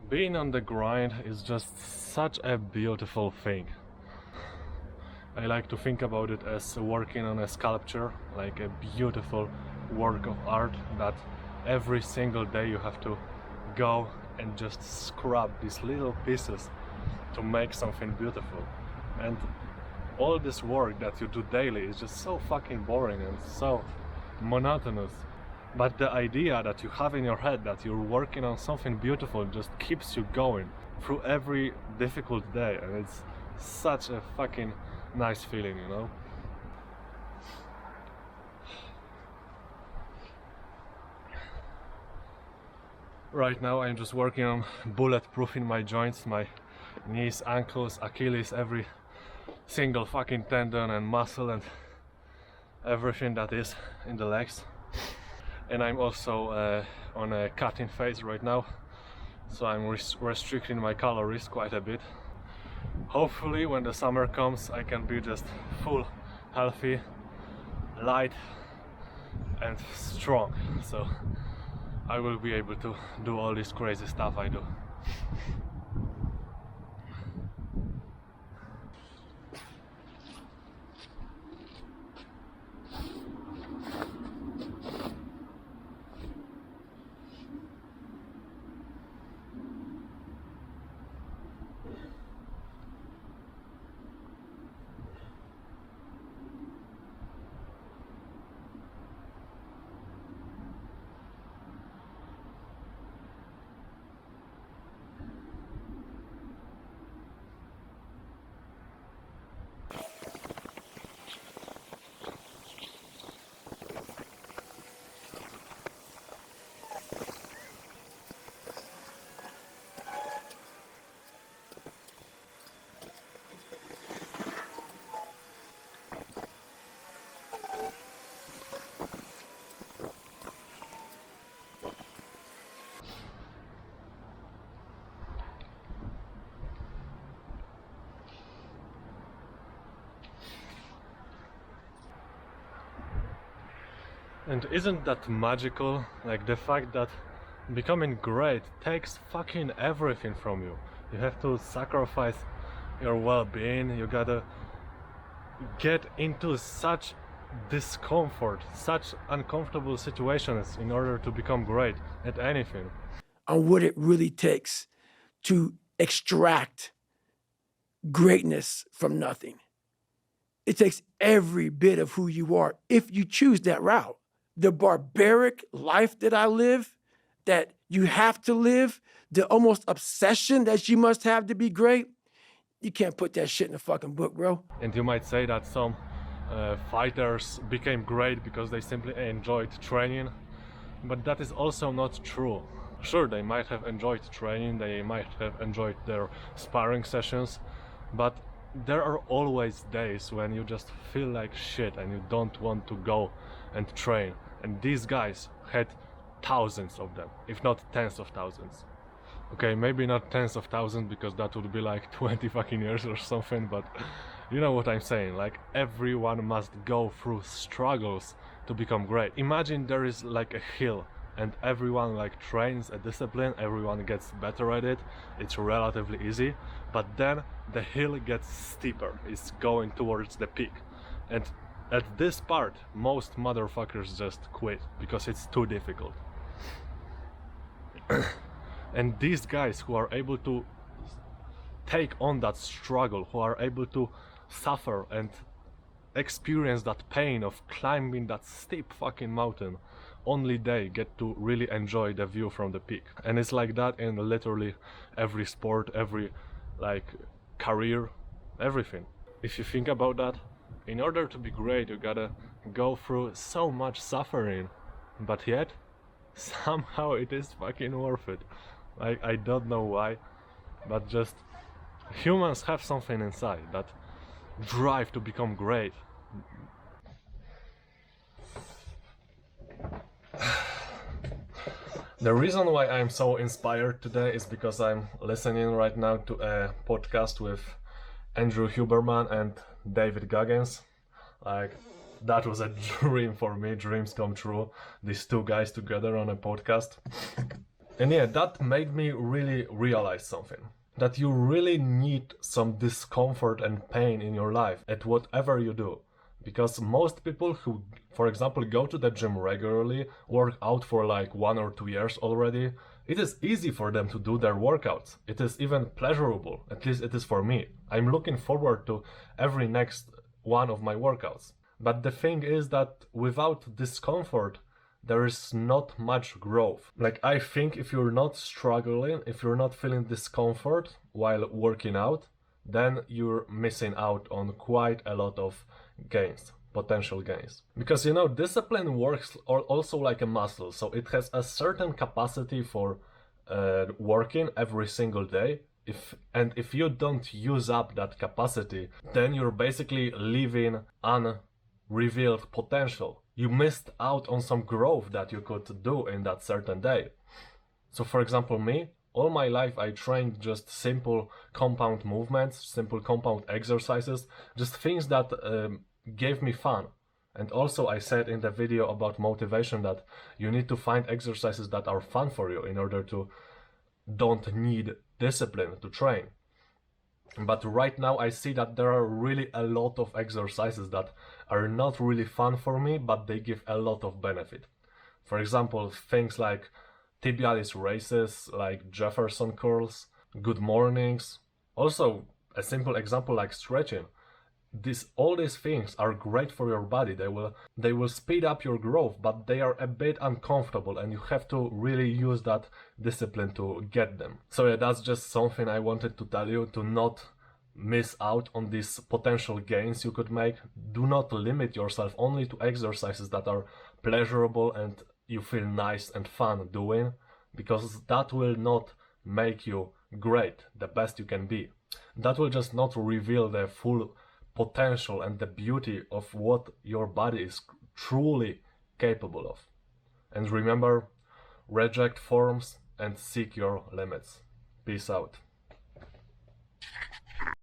Being on the grind is just such a beautiful thing. I like to think about it as working on a sculpture, like a beautiful work of art that every single day you have to go and just scrub these little pieces to make something beautiful. And all this work that you do daily is just so fucking boring and so monotonous. But the idea that you have in your head that you're working on something beautiful just keeps you going through every difficult day, and it's such a fucking nice feeling, you know? Right now I'm just working on bulletproofing my joints, my knees, ankles, Achilles, every single fucking tendon and muscle and everything that is in the legs. And I'm also on a cutting phase right now, so I'm restricting my calories quite a bit. Hopefully when the summer comes I can be just full, healthy, light and strong, so I will be able to do all this crazy stuff I do. And isn't that magical? Like the fact that becoming great takes fucking everything from you. You have to sacrifice your well-being, you gotta get into such discomfort, such uncomfortable situations in order to become great at anything. On what it really takes to extract greatness from nothing. It takes every bit of who you are if you choose that route. The barbaric life that I live, that you have to live, the almost obsession that you must have to be great, you can't put that shit in a fucking book, bro. And you might say that some fighters became great because they simply enjoyed training, but that is also not true. Sure, they might have enjoyed training, they might have enjoyed their sparring sessions, but there are always days when you just feel like shit and you don't want to go and train. And these guys had thousands of them, if not tens of thousands. Okay, maybe not tens of thousands because that would be like 20 fucking years or something, but you know what I'm saying, like everyone must go through struggles to become great. Imagine there is like a hill and everyone like trains a discipline, everyone gets better at it, it's relatively easy, but then the hill gets steeper, it's going towards the peak. And at this part, most motherfuckers just quit because it's too difficult. And these guys who are able to take on that struggle, who are able to suffer and experience that pain of climbing that steep fucking mountain, only they get to really enjoy the view from the peak. And it's like that in literally every sport, every like career, everything. If you think about that, in order to be great you gotta go through so much suffering, but yet somehow it is fucking worth it. I don't know why, but just humans have something inside, that drive to become great. The reason why I'm so inspired today is because I'm listening right now to a podcast with Andrew Huberman and David Goggins. Like, that was a dream for me, dreams come true, these two guys together on a podcast. And yeah, that made me really realize something. That you really need some discomfort and pain in your life at whatever you do. Because most people who, for example, go to the gym regularly, work out for like 1 or 2 years already, it is easy for them to do their workouts. It is even pleasurable, at least it is for me. I'm looking forward to every next one of my workouts. But the thing is that without discomfort, there is not much growth. Like, I think if you're not struggling, if you're not feeling discomfort while working out, then you're missing out on quite a lot of gains, potential gains. Because you know, discipline works also like a muscle, so it has a certain capacity for working every single day. If you don't use up that capacity, then you're basically leaving unrevealed potential. You missed out on some growth that you could do in that certain day. So for example, me, all my life I trained just simple compound movements, simple compound exercises, just things that gave me fun. And also I said in the video about motivation that you need to find exercises that are fun for you in order to don't need discipline to train. But right now I see that there are really a lot of exercises that are not really fun for me, but they give a lot of benefit. For example, things like tibialis raises, like Jefferson curls, good mornings. Also, a simple example like stretching. All these things are great for your body. They will speed up your growth, but they are a bit uncomfortable and you have to really use that discipline to get them. So yeah, that's just something I wanted to tell you, to not miss out on these potential gains you could make. Do not limit yourself only to exercises that are pleasurable and you feel nice and fun doing, because that will not make you great, the best you can be. That will just not reveal the full potential and the beauty of what your body is truly capable of. And remember, reject forms and seek your limits. Peace out.